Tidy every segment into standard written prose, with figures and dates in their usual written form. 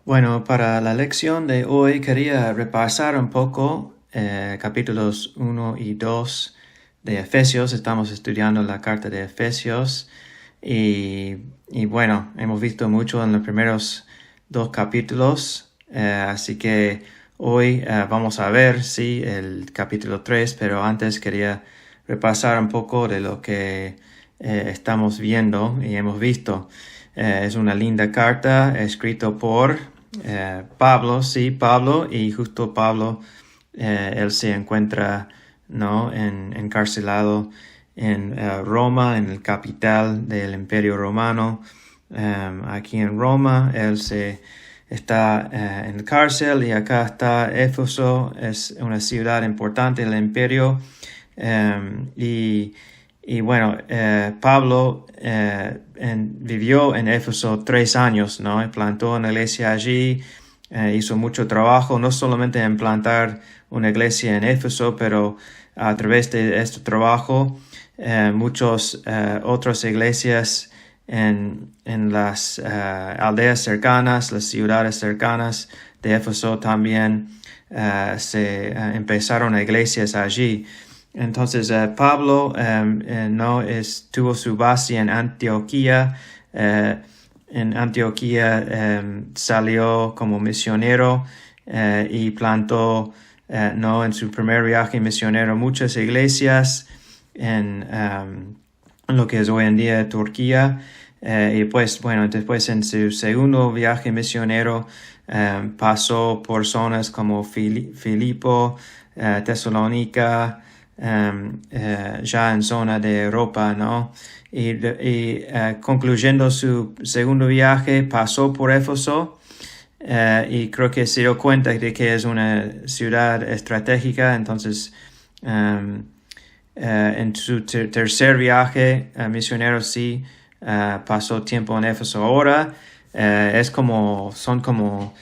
Bueno, para la lección de hoy quería repasar un poco capítulos 1 y 2 de Efesios. Estamos estudiando la carta de Efesios y bueno, hemos visto mucho en los primeros dos capítulos, así que hoy vamos a ver, el capítulo 3, pero antes quería repasar un poco de lo que estamos viendo y hemos visto. Es una linda carta escrita por Pablo, y justo Pablo, él se encuentra, ¿no?, encarcelado en Roma, en el capital del Imperio Romano. Aquí en Roma, él está en la cárcel, y acá está Éfeso, es una ciudad importante del Imperio. Y bueno, Pablo vivió en Éfeso 3 años, ¿no? Plantó una iglesia allí, hizo mucho trabajo, no solamente en plantar una iglesia en Éfeso, pero a través de este trabajo, muchas otras iglesias en las aldeas cercanas, las ciudades cercanas de Éfeso también se empezaron iglesias allí. Entonces, Pablo tuvo su base en Antioquía. En Antioquía salió como misionero y plantó, en su primer viaje misionero, muchas iglesias en lo que es hoy en día Turquía. Y pues, bueno, después en su segundo viaje misionero pasó por zonas como Filipo, Tesalónica, ya en zona de Europa, ¿no? Y concluyendo su segundo viaje, pasó por Éfeso, y creo que se dio cuenta de que es una ciudad estratégica. Entonces, en su tercer viaje misionero pasó tiempo en Éfeso. Ahora son como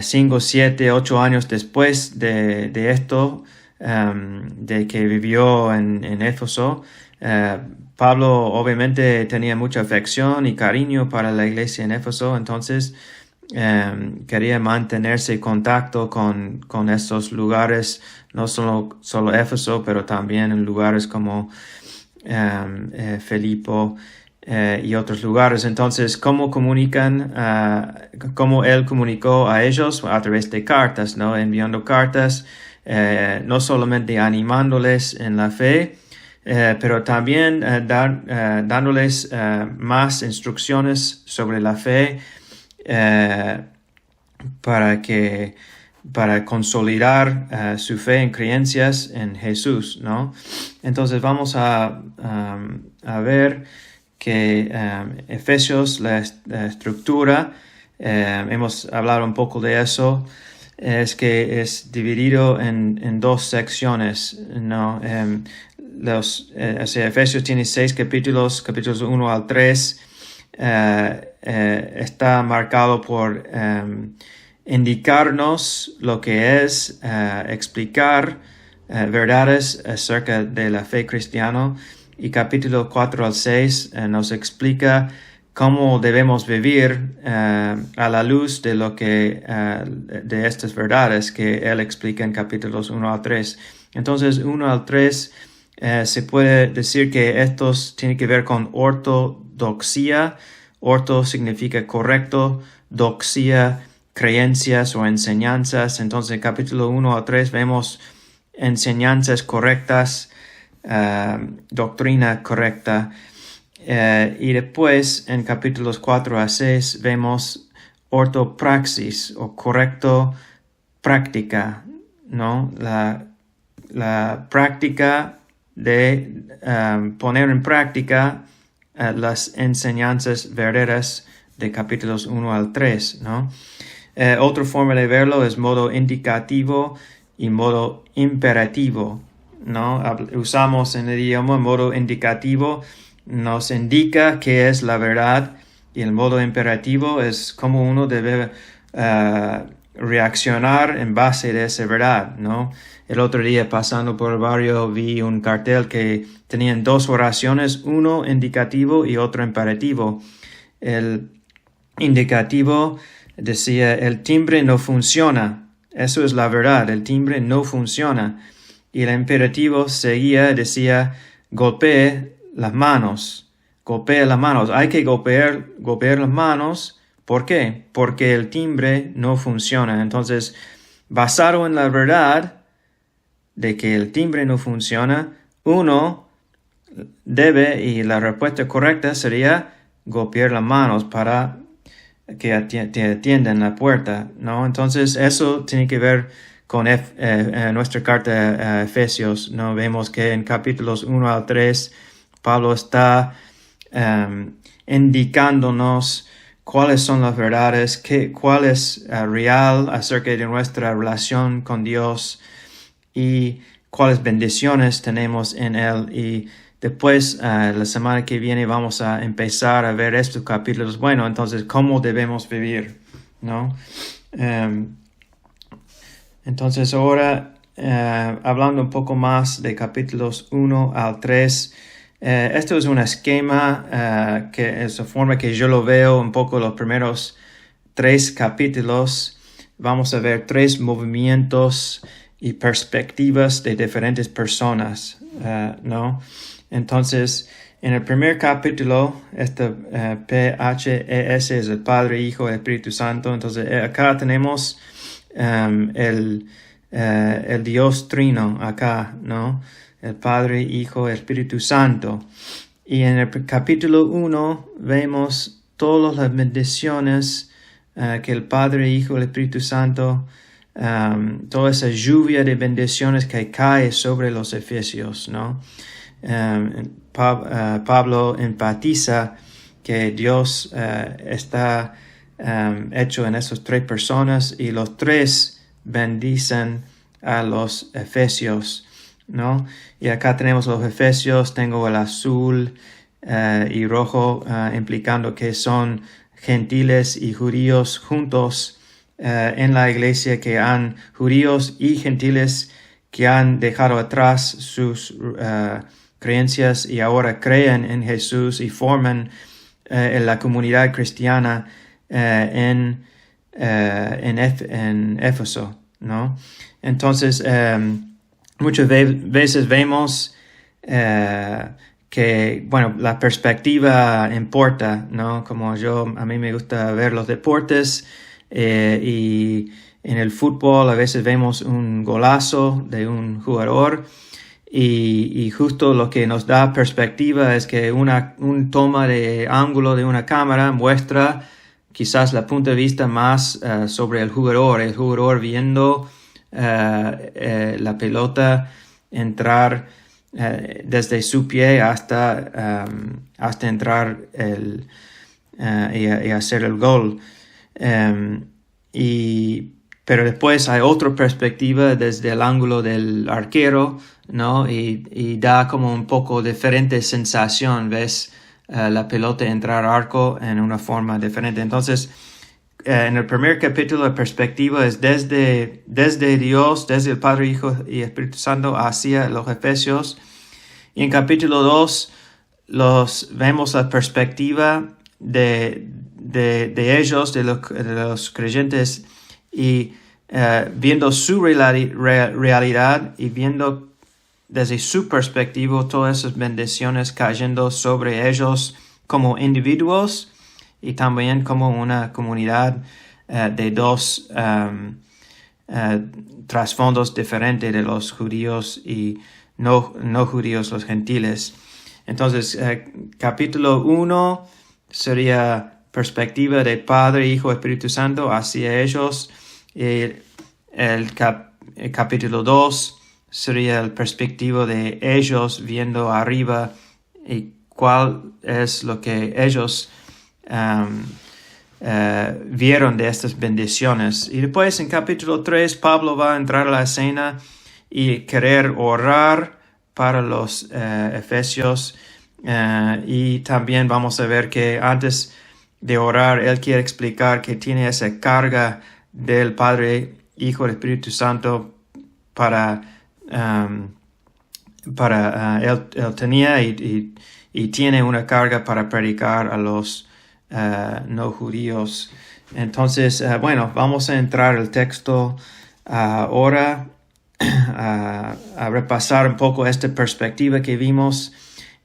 5, 7, 8 años después de esto, de que vivió en Éfeso. Pablo obviamente tenía mucha afección y cariño para la iglesia en Éfeso, entonces quería mantenerse en contacto con estos lugares, no solo Éfeso, pero también en lugares como Filipo y otros lugares. Entonces, ¿cómo comunican? ¿Cómo él comunicó a ellos? A través de cartas, ¿no? Enviando cartas, no solamente animándoles en la fe, pero también dándoles más instrucciones sobre la fe, para consolidar su fe en creencias en Jesús, ¿no? Entonces vamos a ver que Efesios, la estructura, hemos hablado un poco de eso, es que es dividido en dos secciones, ¿no? Efesios tiene 6 capítulos 1 al 3, está marcado por indicarnos lo que es, explicar verdades acerca de la fe cristiana, y capítulo 4 al 6 nos explica cómo debemos vivir a la luz de lo que de estas verdades que él explica en capítulos 1 al 3. Entonces, 1 al 3 se puede decir que estos tienen que ver con ortodoxia. Orto significa correcto, doxia, creencias o enseñanzas. Entonces, en capítulo 1 a 3 vemos enseñanzas correctas, doctrina correcta. Y después, en capítulos 4 a 6, vemos ortopraxis o correcto práctica, ¿no? La práctica de poner en práctica las enseñanzas verdaderas de capítulos 1 al 3, ¿no? Otra forma de verlo es modo indicativo y modo imperativo, ¿no? Usamos en el idioma modo indicativo, nos indica qué es la verdad, y el modo imperativo es cómo uno debe reaccionar en base de esa verdad, ¿no? El otro día, pasando por el barrio, vi un cartel que tenían 2 oraciones, uno indicativo y otro imperativo. El indicativo decía, el timbre no funciona. Eso es la verdad, el timbre no funciona. Y el imperativo seguía, decía, golpee las manos. Golpea las manos. Hay que golpear las manos. ¿Por qué? Porque el timbre no funciona. Entonces, basado en la verdad de que el timbre no funciona, uno debe, y la respuesta correcta sería golpear las manos para que te atiendan la puerta, ¿no? Entonces, eso tiene que ver con nuestra carta a Efesios, ¿no? Vemos que en capítulos 1 al 3, Pablo está indicándonos cuáles son las verdades, cuál es real acerca de nuestra relación con Dios y cuáles bendiciones tenemos en Él. Y después, la semana que viene, vamos a empezar a ver estos capítulos. Bueno, entonces, ¿cómo debemos vivir? ¿No? Entonces, ahora, hablando un poco más de capítulos 1 al 3, esto es un esquema que es la forma que yo lo veo un poco los primeros 3 capítulos. Vamos a ver 3 movimientos y perspectivas de diferentes personas, ¿no? Entonces, en el primer capítulo, PHES es el Padre, Hijo y Espíritu Santo. Entonces, acá tenemos el Dios Trino, acá, ¿no? El Padre, Hijo y Espíritu Santo. Y en el capítulo 1 vemos todas las bendiciones que el Padre, Hijo y el Espíritu Santo, toda esa lluvia de bendiciones que cae sobre los efesios, ¿no? Pablo enfatiza que Dios está hecho en esas 3 personas y los 3 bendicen a los efesios, ¿no? Y acá tenemos los efesios, tengo el azul y rojo implicando que son gentiles y judíos juntos en la iglesia, que han judíos y gentiles que han dejado atrás sus creencias y ahora creen en Jesús y forman en la comunidad cristiana en Éfeso, ¿no? Entonces, muchas veces vemos que, bueno, la perspectiva importa, ¿no? Como a mí me gusta ver los deportes y en el fútbol a veces vemos un golazo de un jugador y justo lo que nos da perspectiva es que un toma de ángulo de una cámara muestra quizás la punto de vista más sobre el jugador viendo la pelota entrar desde su pie hasta entrar y hacer el gol. Pero después hay otra perspectiva desde el ángulo del arquero, ¿no? Y da como un poco diferente sensación, ves la pelota entrar al arco en una forma diferente. Entonces, en el primer capítulo la perspectiva es desde Dios, desde el Padre, Hijo y Espíritu Santo hacia los efesios. Y en capítulo 2 vemos la perspectiva de ellos, de los creyentes, y viendo su realidad y viendo desde su perspectiva todas esas bendiciones cayendo sobre ellos como individuos y también como una comunidad de 2 trasfondos diferentes de los judíos y no judíos, los gentiles. Entonces, capítulo 1 sería perspectiva de Padre, Hijo, Espíritu Santo hacia ellos. El capítulo 2 sería la perspectiva de ellos viendo arriba y cuál es lo que ellos vieron de estas bendiciones. Y después en capítulo 3 Pablo va a entrar a la escena y querer orar para los efesios, y también vamos a ver que antes de orar él quiere explicar que tiene esa carga del Padre, Hijo y Espíritu Santo para él tenía y tiene una carga para predicar a los no judíos. Entonces, bueno, vamos a entrar al texto ahora a repasar un poco esta perspectiva que vimos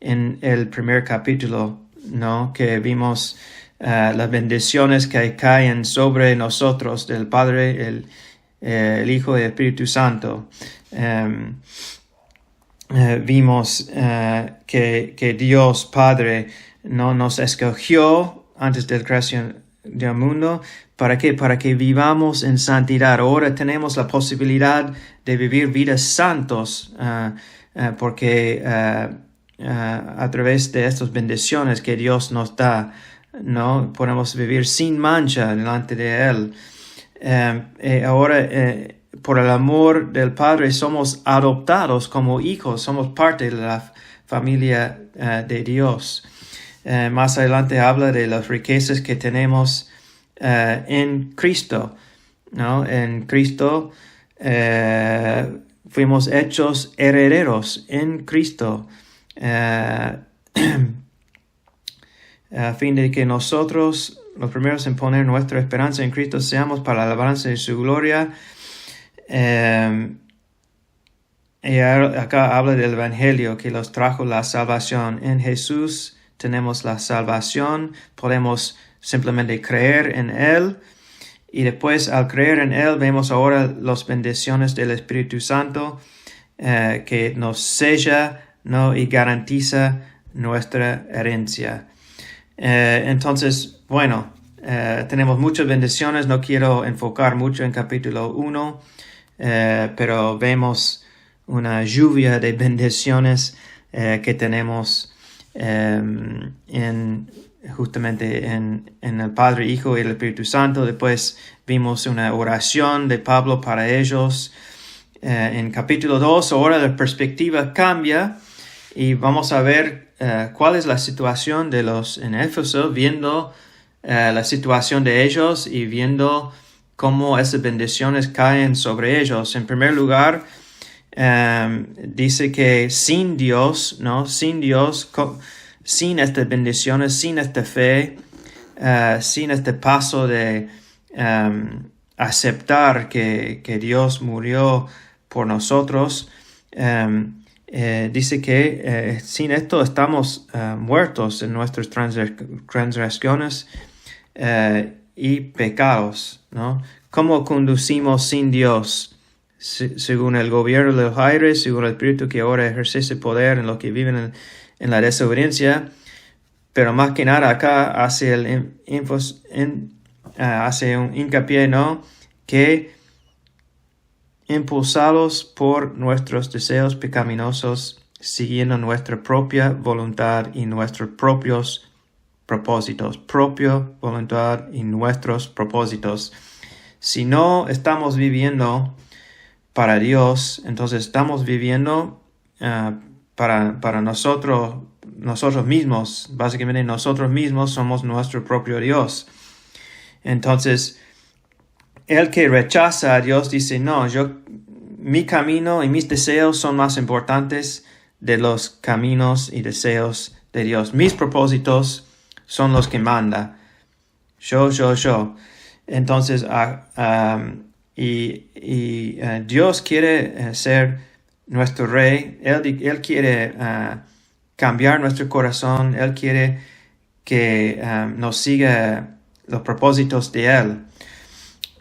en el primer capítulo, ¿no? Que vimos las bendiciones que caen sobre nosotros del Padre, el Hijo y el Espíritu Santo. Vimos que Dios Padre no nos escogió antes de la creación del mundo. ¿Para qué? Para que vivamos en santidad. Ahora tenemos la posibilidad de vivir vidas santos porque a través de estas bendiciones que Dios nos da, ¿no? Podemos vivir sin mancha delante de Él. Ahora, por el amor del Padre, somos adoptados como hijos, somos parte de la familia de Dios. Más adelante habla de las riquezas que tenemos en Cristo, ¿no? En Cristo fuimos hechos herederos en Cristo, a fin de que nosotros, los primeros en poner nuestra esperanza en Cristo, seamos para la alabanza de su gloria. Y acá habla del Evangelio que los trajo la salvación. En Jesús tenemos la salvación, podemos simplemente creer en Él. Y después, al creer en Él, vemos ahora las bendiciones del Espíritu Santo que nos sella, ¿no? Y garantiza nuestra herencia. Entonces, bueno, tenemos muchas bendiciones. No quiero enfocar mucho en capítulo 1, pero vemos una lluvia de bendiciones que tenemos justamente en el Padre, Hijo y el Espíritu Santo. Después vimos una oración de Pablo para ellos. En capítulo 2, ahora la perspectiva cambia y vamos a ver cuál es la situación de los en Éfeso, viendo la situación de ellos y viendo cómo esas bendiciones caen sobre ellos. En primer lugar, dice que sin Dios, ¿no? Sin Dios, sin estas bendiciones, sin esta fe, sin este paso de aceptar que Dios murió por nosotros, dice que sin esto estamos muertos en nuestras transgresiones y pecados, ¿no? ¿Cómo conducimos sin Dios? Según el gobierno de los aires, según el Espíritu que ahora ejerce poder en los que viven en la desobediencia. Pero más que nada acá hace hace un hincapié, ¿no? Que impulsados por nuestros deseos pecaminosos, siguiendo nuestra propia voluntad y nuestros propios propósitos. Propia voluntad y nuestros propósitos. Si no estamos viviendo para Dios, entonces estamos viviendo para nosotros mismos. Básicamente nosotros mismos somos nuestro propio Dios. Entonces, el que rechaza a Dios dice, no, mi camino y mis deseos son más importantes de los caminos y deseos de Dios. Mis propósitos son los que manda. Yo. Entonces, Dios quiere ser nuestro rey. Él quiere cambiar nuestro corazón. Él quiere que nos siga los propósitos de Él.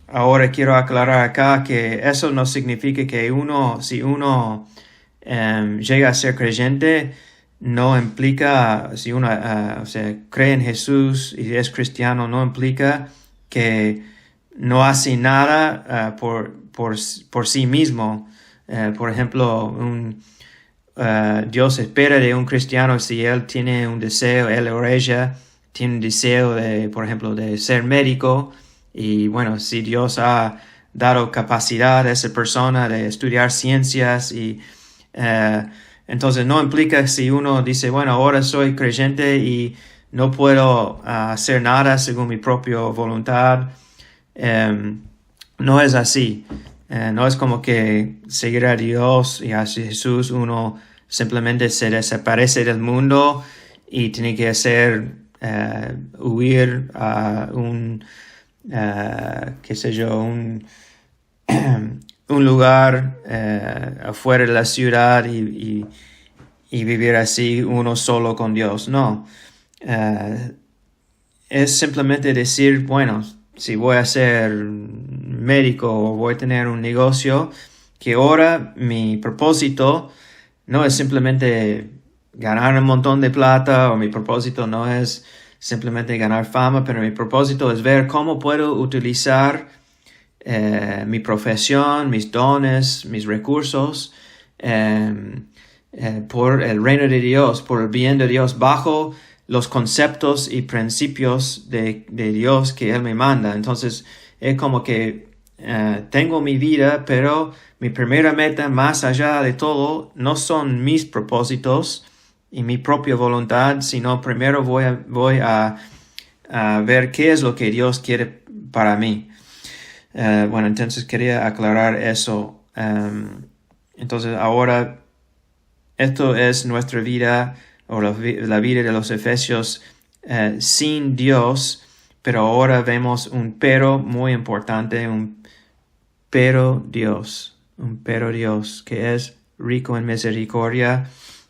Ahora quiero aclarar acá que eso no significa que si uno llega a ser creyente, no implica, si uno cree en Jesús y es cristiano, no implica que no hace nada por sí mismo. Por ejemplo, Dios espera de un cristiano si él tiene un deseo, él o ella tiene un deseo por ejemplo, de ser médico. Y bueno, si Dios ha dado capacidad a esa persona de estudiar ciencias y entonces no implica si uno dice, bueno, ahora soy creyente y no puedo hacer nada según mi propia voluntad. No es así. No es como que seguir a Dios y a Jesús uno simplemente se desaparece del mundo y tiene que hacer huir a un, qué sé yo, un lugar afuera de la ciudad y vivir así uno solo con Dios. No. Es simplemente decir, bueno, si voy a ser médico o voy a tener un negocio, que ahora mi propósito no es simplemente ganar un montón de plata, o mi propósito no es simplemente ganar fama, pero mi propósito es ver cómo puedo utilizar mi profesión, mis dones, mis recursos por el reino de Dios, por el bien de Dios, bajo los conceptos y principios de Dios que Él me manda. Entonces es como que tengo mi vida, pero mi primera meta, más allá de todo, no son mis propósitos y mi propia voluntad, sino primero voy a ver qué es lo que Dios quiere para mí. Bueno, entonces quería aclarar eso. Entonces ahora esto es nuestra vida, o la vida de los efesios sin Dios, pero ahora vemos un pero muy importante, un pero Dios, que es rico en misericordia.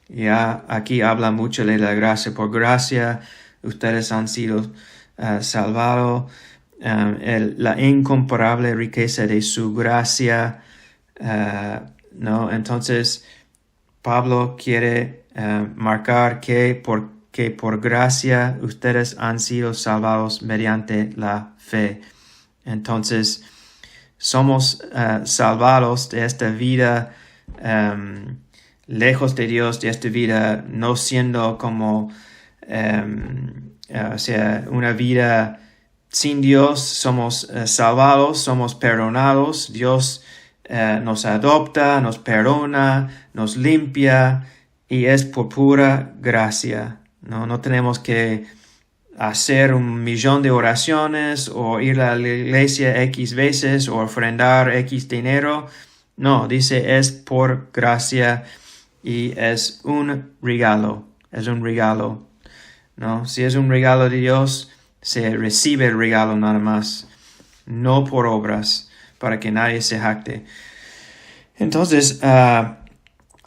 Ya aquí habla mucho de la gracia. Por gracia ustedes han sido salvados. La incomparable riqueza de su gracia, ¿no? Entonces Pablo quiere marcar que por gracia ustedes han sido salvados mediante la fe. Entonces somos salvados de esta vida lejos de Dios, de esta vida no siendo como o sea, una vida sin Dios. Somos salvados, somos perdonados. Dios nos adopta, nos perdona, nos limpia, y es por pura gracia. No tenemos que hacer 1,000,000 de oraciones o ir a la iglesia X veces o ofrendar X dinero. No, dice es por gracia y es un regalo. Es un regalo, ¿no? Si es un regalo de Dios, se recibe el regalo nada más, no por obras, para que nadie se jacte. Entonces,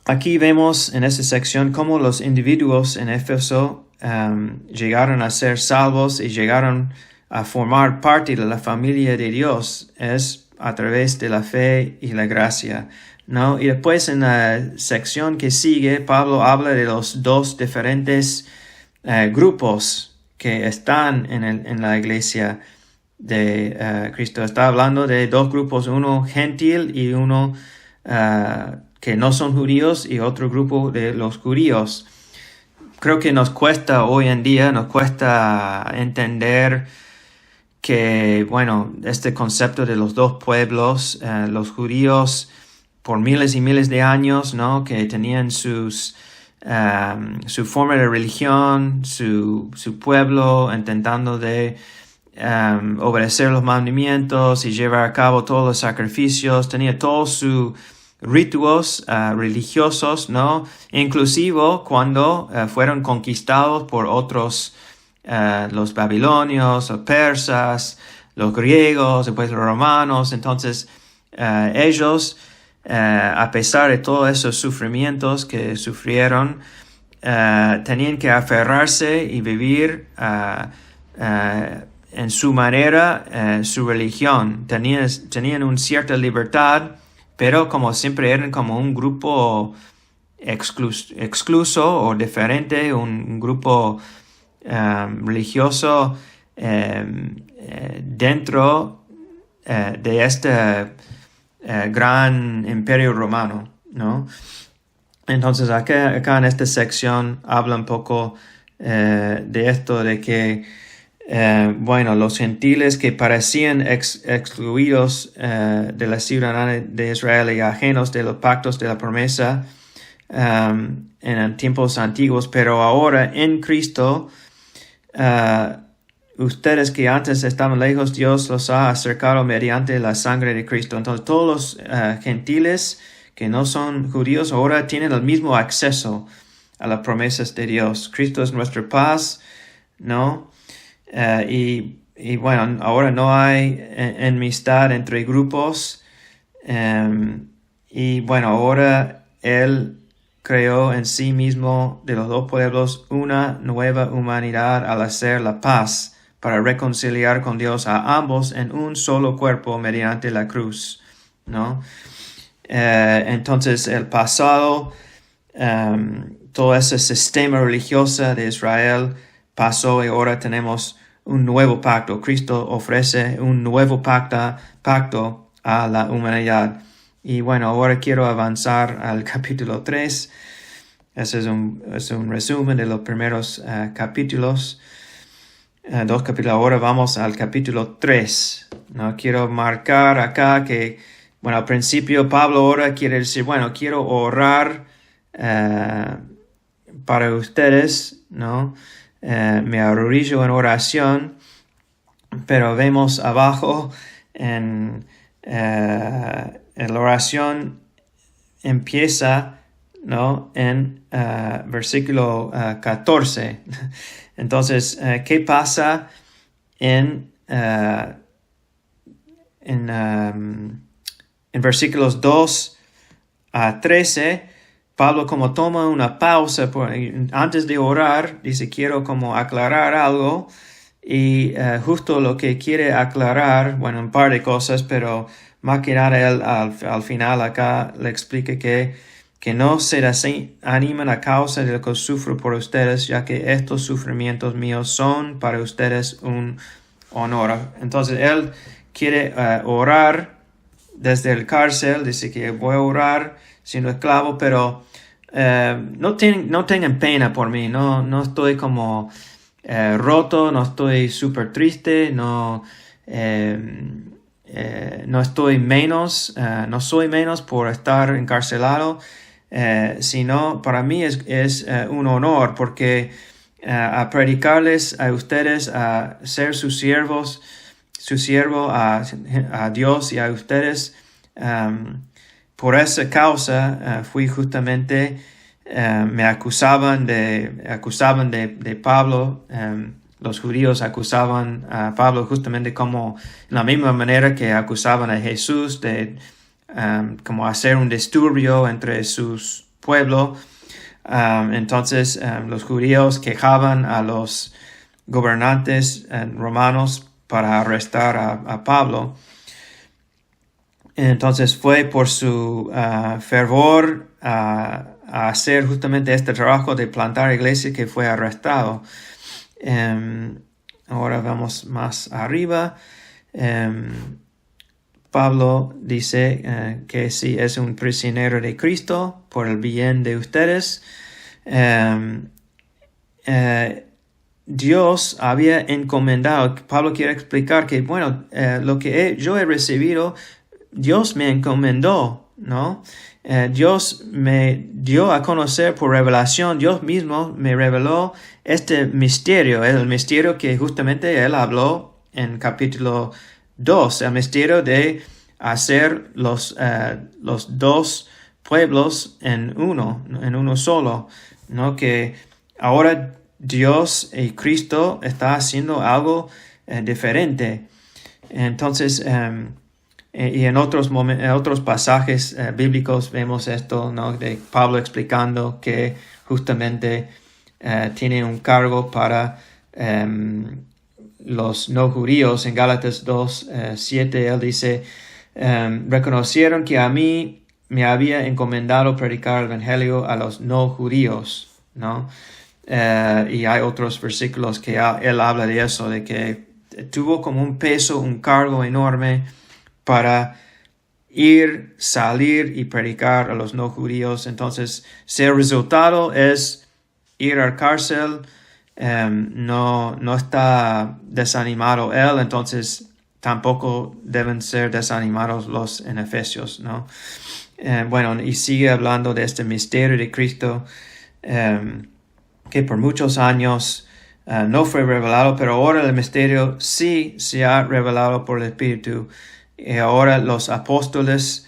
aquí vemos en esta sección cómo los individuos en Éfeso llegaron a ser salvos y llegaron a formar parte de la familia de Dios. Es a través de la fe y la gracia, ¿no? Y después en la sección que sigue, Pablo habla de los dos diferentes grupos que están en la iglesia de Cristo. Está hablando de dos grupos, uno gentil y uno que no son judíos, y otro grupo de los judíos. Creo que nos cuesta hoy en día, entender que, bueno, este concepto de los dos pueblos, los judíos por miles y miles de años, ¿no? Que tenían su forma de religión, su pueblo, intentando de obedecer los mandamientos y llevar a cabo todos los sacrificios, tenía todos sus ritos religiosos, ¿no? Inclusive cuando fueron conquistados por otros, los babilonios, los persas, los griegos, después los romanos. Entonces ellos, a pesar de todos esos sufrimientos que sufrieron, tenían que aferrarse y vivir en su manera, su religión. Tenían una cierta libertad, pero como siempre eran como un grupo excluso o diferente, un grupo religioso dentro de este gran imperio romano, ¿no? Entonces acá en esta sección habla un poco de esto, de que bueno, los gentiles que parecían excluidos de la ciudadanía de Israel y ajenos de los pactos de la promesa en tiempos antiguos, pero ahora en Cristo, ustedes que antes estaban lejos, Dios los ha acercado mediante la sangre de Cristo. Entonces todos los gentiles que no son judíos ahora tienen el mismo acceso a las promesas de Dios. Cristo es nuestra paz. ¿no? Y bueno, ahora no hay enemistad entre grupos. Y bueno, ahora Él creó en sí mismo de los dos pueblos una nueva humanidad al hacer la paz para reconciliar con Dios a ambos en un solo cuerpo mediante la cruz, ¿no? Entonces el pasado, todo ese sistema religioso de Israel pasó y ahora tenemos un nuevo pacto. Cristo ofrece un nuevo pacto a la humanidad. Y bueno, ahora quiero avanzar al capítulo 3. Ese es un resumen de los primeros capítulos. Dos capítulos. Ahora vamos al capítulo 3. ¿No? Quiero marcar acá que, bueno, al principio Pablo ahora quiere decir, bueno, quiero orar para ustedes, ¿no? Me arrodillo en oración, pero vemos abajo en la oración empieza, ¿no? En versículo 14. Entonces, ¿qué pasa en versículos 2 a 13? Pablo como toma una pausa antes de orar, dice quiero como aclarar algo y justo lo que quiere aclarar, bueno, un par de cosas, pero más que nada él al final acá le explica que no se desanimen a causa de lo que sufro por ustedes, ya que estos sufrimientos míos son para ustedes un honor. Entonces él quiere orar desde el cárcel, dice que voy a orar siendo esclavo, pero no tengan pena por mí, no estoy como roto, no estoy súper triste, no estoy menos, no soy menos por estar encarcelado, sino para mí es un honor porque a predicarles a ustedes, a ser su siervo a Dios y a ustedes. Por esa causa fui justamente, me acusaban de Pablo. Los judíos acusaban a Pablo justamente como la misma manera que acusaban a Jesús de como hacer un disturbio entre sus pueblos. Entonces los judíos quejaban a los gobernantes romanos para arrestar a Pablo. Entonces fue por su fervor a hacer justamente este trabajo de plantar iglesia que fue arrestado. Ahora vamos más arriba. Pablo dice que sí es un prisionero de Cristo por el bien de ustedes. Dios había encomendado, Pablo quiere explicar que, bueno, lo que yo he recibido, Dios me encomendó, ¿no? Dios me dio a conocer por revelación, Dios mismo me reveló este misterio, el misterio que justamente él habló en capítulo 2, el misterio de hacer los dos pueblos en uno solo, ¿no? Que ahora Dios y Cristo está haciendo algo diferente. Entonces, y en otros pasajes bíblicos vemos esto, ¿no? De Pablo explicando que justamente tiene un cargo para los no judíos. En Gálatas 2:7 él dice, reconocieron que a mí me había encomendado predicar el evangelio a los no judíos, ¿no? Y hay otros versículos que él habla de eso, de que tuvo como un peso, un cargo enorme para salir y predicar a los no judíos. Entonces, si el resultado es ir a la cárcel, no está desanimado él, entonces tampoco deben ser desanimados los en Efesios, ¿no? Bueno, y sigue hablando de este misterio de Cristo, que por muchos años no fue revelado, pero ahora el misterio sí se ha revelado por el Espíritu. Y ahora los apóstoles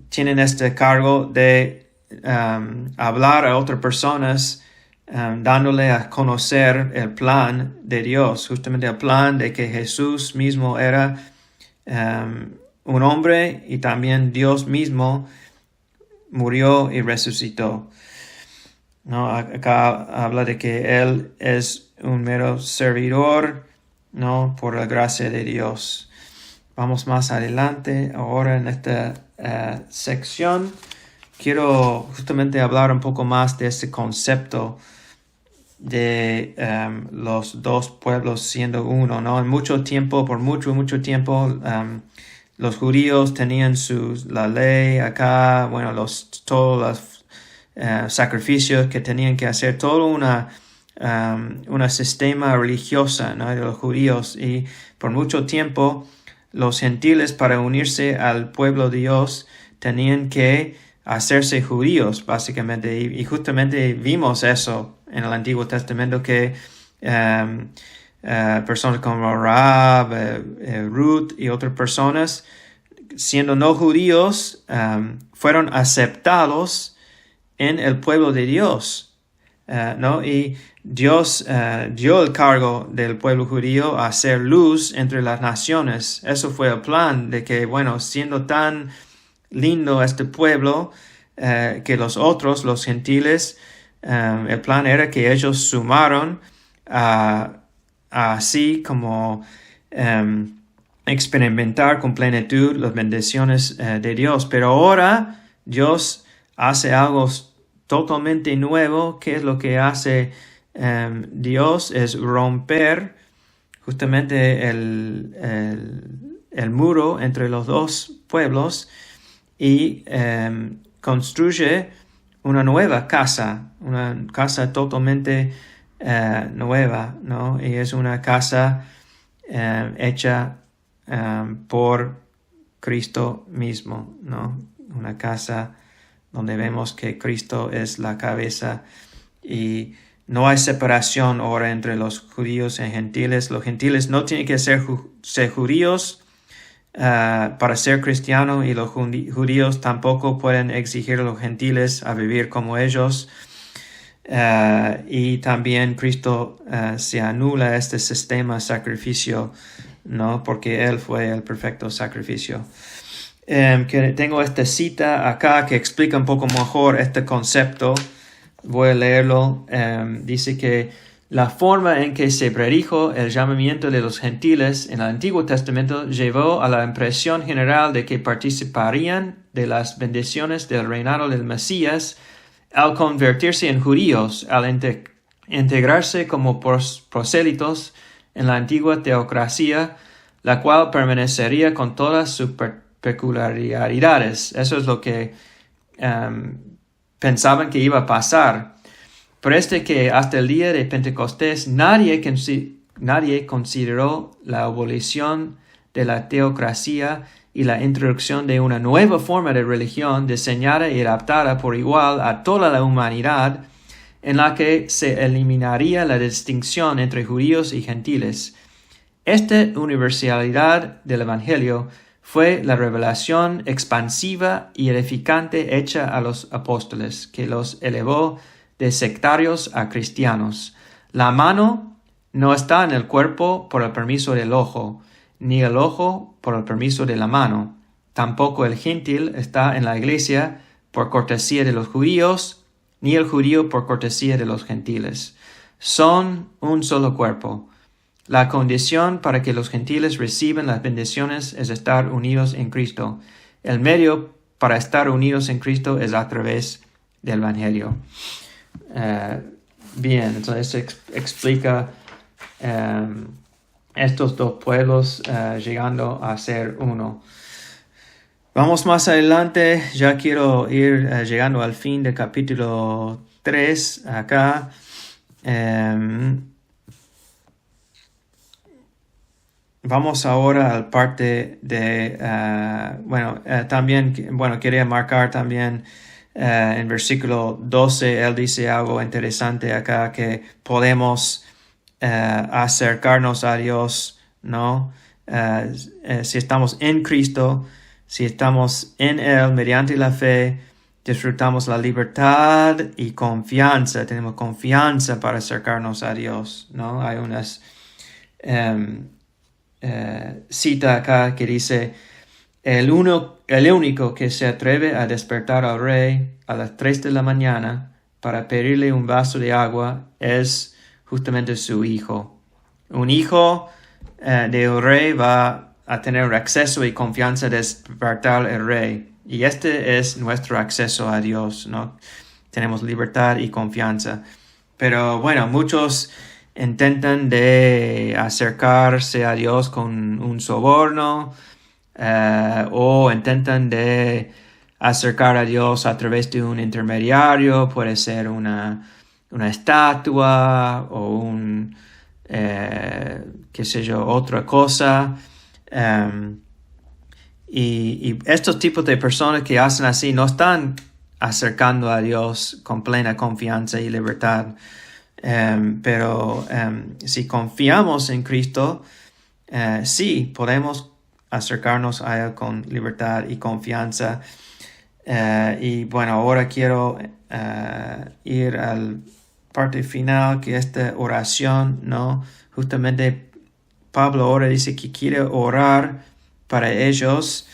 tienen este cargo de hablar a otras personas dándole a conocer el plan de Dios, justamente el plan de que Jesús mismo era un hombre y también Dios mismo murió y resucitó. ¿No? Acá habla de que Él es un mero servidor, ¿no? Por la gracia de Dios. Vamos más adelante. Ahora en esta sección quiero justamente hablar un poco más de este concepto de los dos pueblos siendo uno, ¿no? En mucho tiempo, por mucho tiempo, los judíos tenían la ley acá, bueno, todos los sacrificios que tenían que hacer, todo una sistema religiosa, ¿no? De los judíos, y por mucho tiempo los gentiles, para unirse al pueblo de Dios, tenían que hacerse judíos, básicamente, y justamente vimos eso en el Antiguo Testamento, que personas como Rahab, Ruth y otras personas, siendo no judíos, fueron aceptados en el pueblo de Dios, ¿no? Y Dios dio el cargo del pueblo judío a hacer luz entre las naciones. Eso fue el plan de que, bueno, siendo tan lindo este pueblo, que los otros, los gentiles, el plan era que ellos sumaron así como experimentar con plenitud las bendiciones de Dios. Pero ahora Dios hace algo totalmente nuevo. ¿Qué es lo que hace Dios? Es romper justamente el muro entre los dos pueblos y construye una nueva casa, una casa totalmente nueva, ¿no? Y es una casa hecha por Cristo mismo, ¿no? Una casa donde vemos que Cristo es la cabeza y no hay separación ahora entre los judíos y gentiles. Los gentiles no tienen que ser judíos para ser cristianos, y los judíos tampoco pueden exigir a los gentiles a vivir como ellos. Y también Cristo se anula este sistema sacrificio, ¿no? Porque Él fue el perfecto sacrificio. Que tengo esta cita acá que explica un poco mejor este concepto. Voy a leerlo. Dice que la forma en que se predijo el llamamiento de los gentiles en el Antiguo Testamento llevó a la impresión general de que participarían de las bendiciones del reinado del Mesías al convertirse en judíos, al integrarse como prosélitos en la antigua teocracia, la cual permanecería con todas sus peculiaridades. Eso es lo que pensaban que iba a pasar. Pero que hasta el día de Pentecostés nadie consideró la abolición de la teocracia y la introducción de una nueva forma de religión diseñada y adaptada por igual a toda la humanidad, en la que se eliminaría la distinción entre judíos y gentiles. Esta universalidad del Evangelio fue la revelación expansiva y edificante hecha a los apóstoles, que los elevó de sectarios a cristianos. La mano no está en el cuerpo por el permiso del ojo, ni el ojo por el permiso de la mano. Tampoco el gentil está en la iglesia por cortesía de los judíos, ni el judío por cortesía de los gentiles. Son un solo cuerpo. La condición para que los gentiles reciban las bendiciones es estar unidos en Cristo. El medio para estar unidos en Cristo es a través del Evangelio. Bien, entonces explica estos dos pueblos llegando a ser uno. Vamos más adelante, ya quiero ir llegando al fin del capítulo 3 acá. Vamos ahora a la parte de, también, quería marcar también en versículo 12, él dice algo interesante acá, que podemos acercarnos a Dios, ¿no? Si estamos en Cristo, si estamos en Él mediante la fe, disfrutamos la libertad y confianza, tenemos confianza para acercarnos a Dios, ¿no? Hay unas cita acá que dice, el único que se atreve a despertar al rey a las 3 de la mañana para pedirle un vaso de agua es justamente su hijo. Un hijo del rey va a tener acceso y confianza de despertar al rey. Y este es nuestro acceso a Dios, ¿no? Tenemos libertad y confianza. Pero bueno, muchos intentan de acercarse a Dios con un soborno o intentan de acercar a Dios a través de un intermediario. Puede ser una estatua o otra cosa. Y estos tipos de personas que hacen así no están acercando a Dios con plena confianza y libertad. Pero si confiamos en Cristo, sí podemos acercarnos a Él con libertad y confianza. Y bueno, ahora quiero ir a la parte final, que esta oración, ¿no? Justamente Pablo ahora dice que quiere orar para ellos,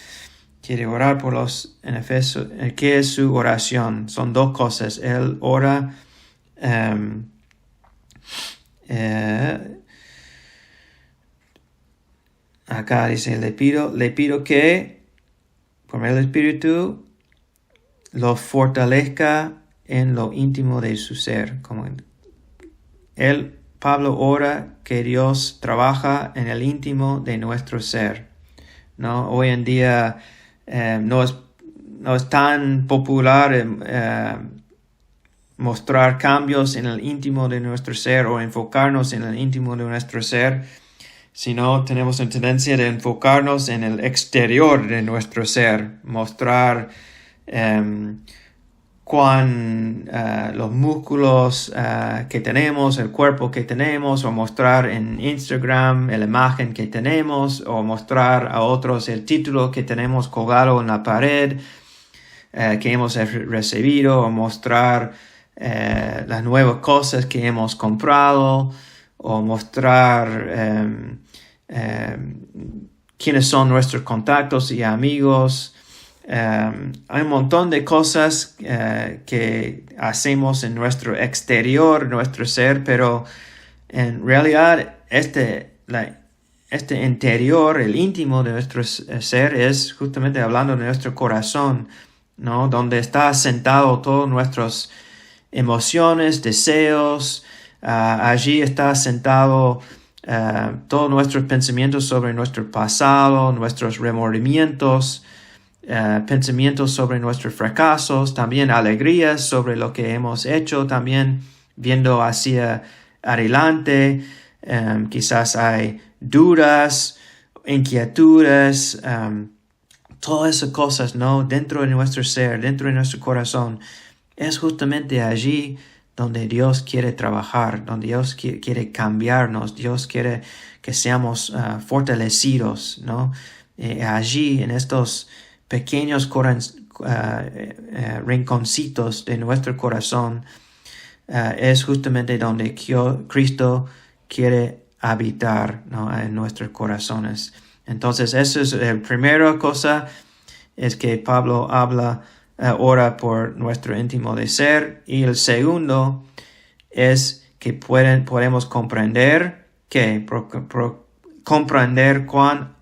quiere orar por los en Efeso. ¿Qué es su oración? Son dos cosas. Él ora acá dice, le pido que por medio del Espíritu lo fortalezca en lo íntimo de su ser. Como Pablo ora que Dios trabaja en el íntimo de nuestro ser, ¿no? Hoy en día no es tan popular mostrar cambios en el íntimo de nuestro ser o enfocarnos en el íntimo de nuestro ser, sino tenemos la tendencia de enfocarnos en el exterior de nuestro ser, mostrar los músculos que tenemos, el cuerpo que tenemos, o mostrar en Instagram la imagen que tenemos, o mostrar a otros el título que tenemos colgado en la pared que hemos recibido, o mostrar las nuevas cosas que hemos comprado, o mostrar quiénes son nuestros contactos y amigos. Hay un montón de cosas que hacemos en nuestro exterior, nuestro ser, pero en realidad este interior, el íntimo de nuestro ser, es justamente hablando de nuestro corazón, ¿no? Donde está asentado todas nuestras emociones, deseos. Allí está asentado todos nuestros pensamientos sobre nuestro pasado, nuestros remordimientos, pensamientos sobre nuestros fracasos, también alegrías sobre lo que hemos hecho, también viendo hacia adelante. Quizás hay dudas, inquietudes, todas esas cosas, ¿no? Dentro de nuestro ser, dentro de nuestro corazón. Es justamente allí donde Dios quiere trabajar, donde Dios quiere cambiarnos, Dios quiere que seamos fortalecidos, ¿no? Allí, en estos pequeños rinconcitos de nuestro corazón, es justamente donde Cristo quiere habitar, ¿no? En nuestros corazones. Entonces, eso es la primera cosa, es que Pablo ora por nuestro íntimo de ser. Y el segundo es que podemos comprender comprender cuán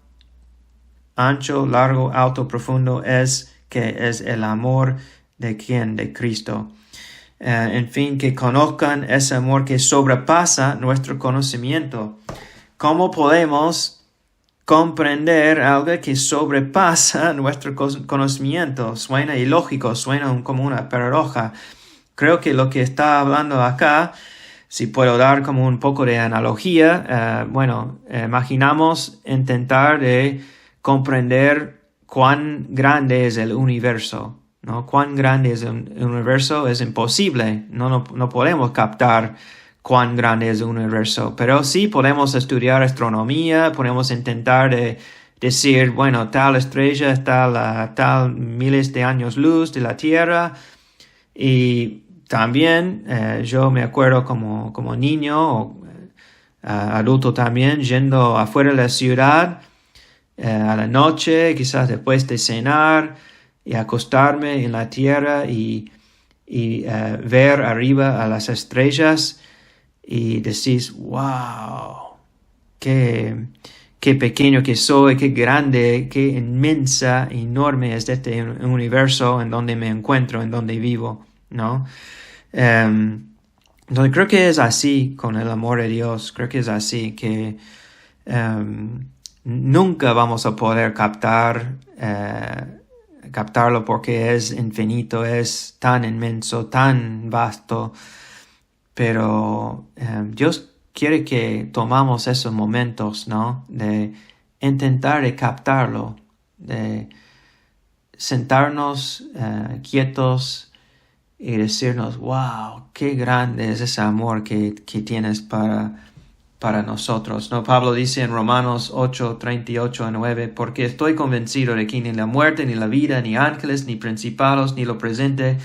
ancho, largo, alto, profundo es el amor de Cristo. En fin, que conozcan ese amor que sobrepasa nuestro conocimiento. ¿Cómo podemos comprender algo que sobrepasa nuestro conocimiento? Suena ilógico, suena como una paradoja. Creo que lo que está hablando acá, si puedo dar como un poco de analogía, imaginamos intentar de comprender cuán grande es el universo, ¿no? Cuán grande es el universo es imposible, no podemos captar cuán grande es el universo, pero sí podemos estudiar astronomía, podemos intentar de decir, bueno, tal estrella está a tal miles de años luz de la Tierra. Y también yo me acuerdo como niño o adulto también, yendo afuera de la ciudad a la noche, quizás después de cenar, y acostarme en la tierra y ver arriba a las estrellas y decís, wow, qué pequeño que soy, qué grande, qué inmensa, enorme es este universo en donde me encuentro, en donde vivo, ¿no? Entonces creo que es así con el amor de Dios, creo que es así que nunca vamos a poder captarlo porque es infinito, es tan inmenso, tan vasto, pero Dios quiere que tomamos esos momentos, ¿no? De intentar de captarlo, de sentarnos quietos y decirnos, wow, qué grande es ese amor que tienes para nosotros, ¿no? Pablo dice en Romanos 8, 38 a 9, porque estoy convencido de que ni la muerte, ni la vida, ni ángeles, ni principados, ni lo presente,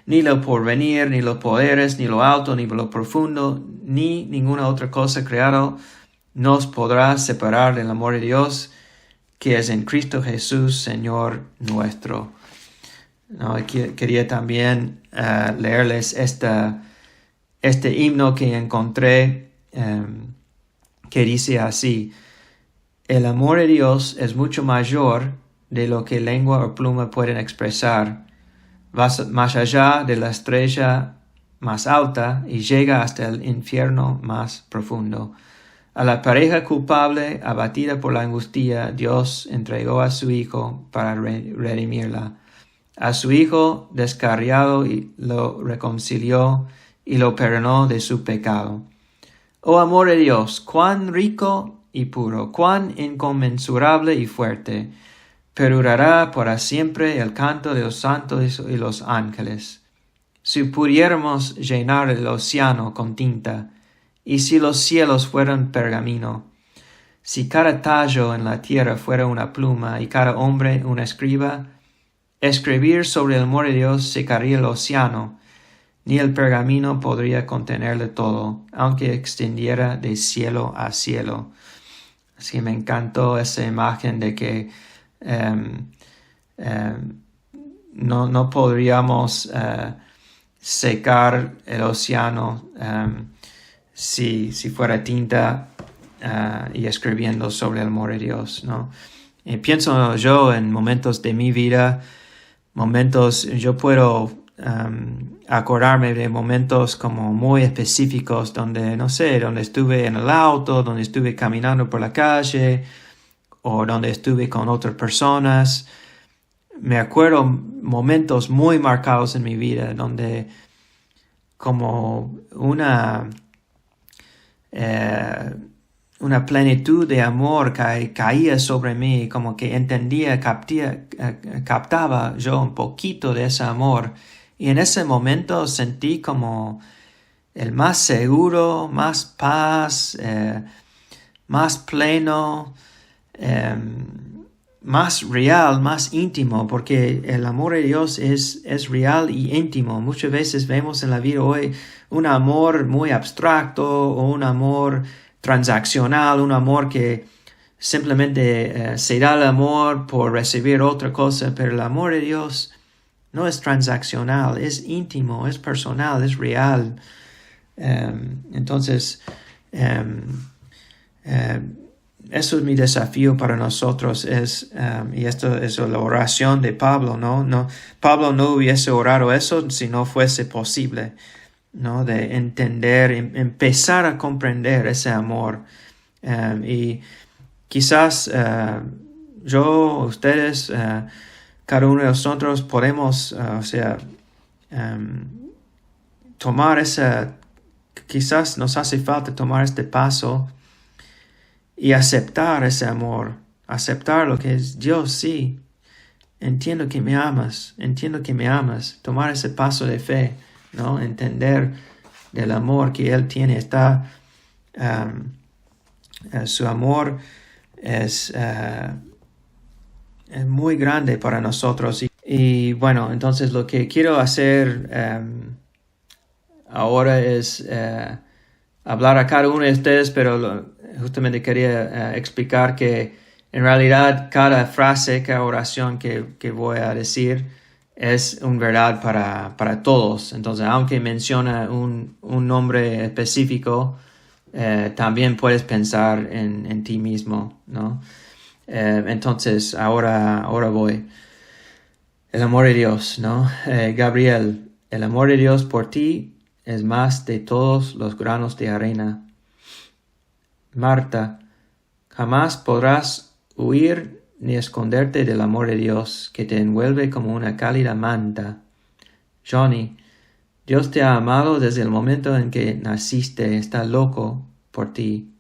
ni lo porvenir, ni los poderes, ni lo alto, ni lo profundo, ni ninguna otra cosa creada nos podrá separar del amor de Dios que es en Cristo Jesús, Señor nuestro. No, quería también leerles este himno que encontré que dice así: el amor de Dios es mucho mayor de lo que lengua o pluma pueden expresar, va más allá de la estrella más alta y llega hasta el infierno más profundo. A la pareja culpable, abatida por la angustia, Dios entregó a su Hijo para redimirla. A su Hijo descarriado y lo reconcilió y lo perdonó de su pecado. Oh amor de Dios, cuán rico y puro, cuán inconmensurable y fuerte, perdurará para siempre el canto de los santos y los ángeles. Si pudiéramos llenar el océano con tinta, y si los cielos fueran pergamino, si cada tallo en la tierra fuera una pluma y cada hombre una escriba, escribir sobre el amor de Dios secaría el océano, ni el pergamino podría contenerle todo, aunque extendiera de cielo a cielo. Así me encantó esa imagen de que no podríamos secar el océano si fuera tinta y escribiendo sobre el amor de Dios, ¿no? Y pienso yo en momentos de mi vida, yo puedo acordarme de momentos como muy específicos donde estuve en el auto, donde estuve caminando por la calle o donde estuve con otras personas. Me acuerdo momentos muy marcados en mi vida donde como una plenitud de amor caía sobre mí, como que captaba yo un poquito de ese amor. Y en ese momento sentí como el más seguro, más paz, más pleno, más real, más íntimo, porque el amor de Dios es real y íntimo. Muchas veces vemos en la vida hoy un amor muy abstracto o un amor transaccional, un amor que simplemente se da el amor por recibir otra cosa, pero el amor de Dios no es transaccional, es íntimo, es personal, es real. Entonces, eso es mi desafío para nosotros, y esto es la oración de Pablo, ¿no? Pablo no hubiese orado eso si no fuese posible, ¿no? De entender, empezar a comprender ese amor. Y quizás ustedes, cada uno de nosotros podemos, tomar quizás nos hace falta tomar este paso y aceptar ese amor, aceptar lo que es Dios. Sí, entiendo que me amas, tomar ese paso de fe, ¿no? Entender del amor que Él tiene, su amor es muy grande para nosotros. Y bueno, entonces lo que quiero hacer ahora es hablar a cada uno de ustedes, pero justamente quería explicar que en realidad cada frase, cada oración que voy a decir es una verdad para todos. Entonces, aunque menciona un nombre específico, también puedes pensar en ti mismo, ¿no? Entonces, ahora voy. El amor de Dios, ¿no? Gabriel, el amor de Dios por ti es más de todos los granos de arena. Marta, jamás podrás huir ni esconderte del amor de Dios que te envuelve como una cálida manta. Johnny, Dios te ha amado desde el momento en que naciste, está loco por ti.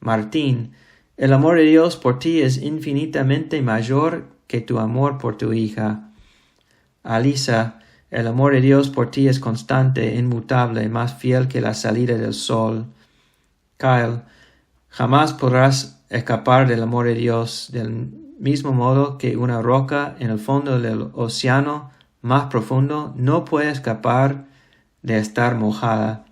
Martín, el amor de Dios por ti es infinitamente mayor que tu amor por tu hija. Alisa, el amor de Dios por ti es constante, inmutable, más fiel que la salida del sol. Kyle, jamás podrás escapar del amor de Dios, del mismo modo que una roca en el fondo del océano más profundo no puede escapar de estar mojada.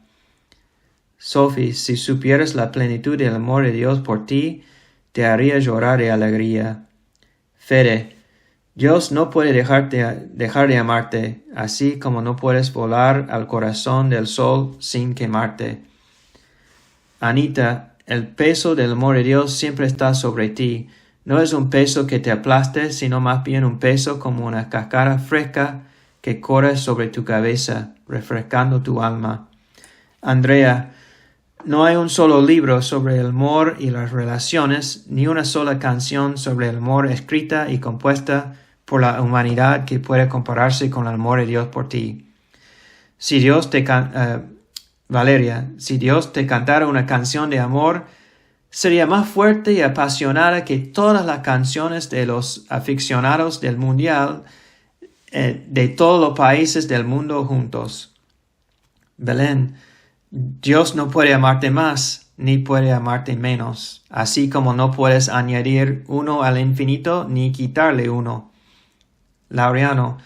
Sophie, si supieras la plenitud del amor de Dios por ti, te haría llorar de alegría. Fede, Dios no puede dejar de amarte, así como no puedes volar al corazón del sol sin quemarte. Anita, el peso del amor de Dios siempre está sobre ti. No es un peso que te aplaste, sino más bien un peso como una cascada fresca que corre sobre tu cabeza, refrescando tu alma. Andrea, no hay un solo libro sobre el amor y las relaciones, ni una sola canción sobre el amor escrita y compuesta por la humanidad que puede compararse con el amor de Dios por ti. Valeria, si Dios te cantara una canción de amor, sería más fuerte y apasionada que todas las canciones de los aficionados del mundial, de todos los países del mundo juntos. Belén, Dios no puede amarte más, ni puede amarte menos, así como no puedes añadir uno al infinito, ni quitarle uno. Laureano,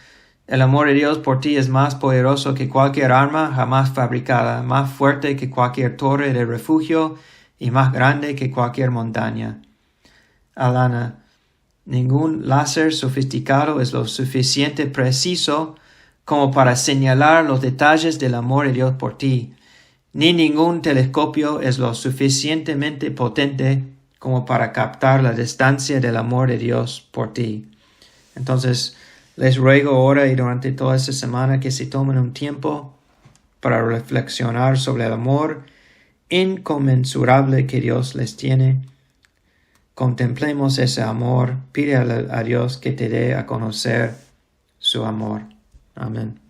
el amor de Dios por ti es más poderoso que cualquier arma jamás fabricada, más fuerte que cualquier torre de refugio y más grande que cualquier montaña. Alana, ningún láser sofisticado es lo suficiente preciso como para señalar los detalles del amor de Dios por ti, ni ningún telescopio es lo suficientemente potente como para captar la distancia del amor de Dios por ti. Entonces, les ruego ahora y durante toda esta semana que se tomen un tiempo para reflexionar sobre el amor inconmensurable que Dios les tiene. Contemplemos ese amor. Pídele a Dios que te dé a conocer su amor. Amén.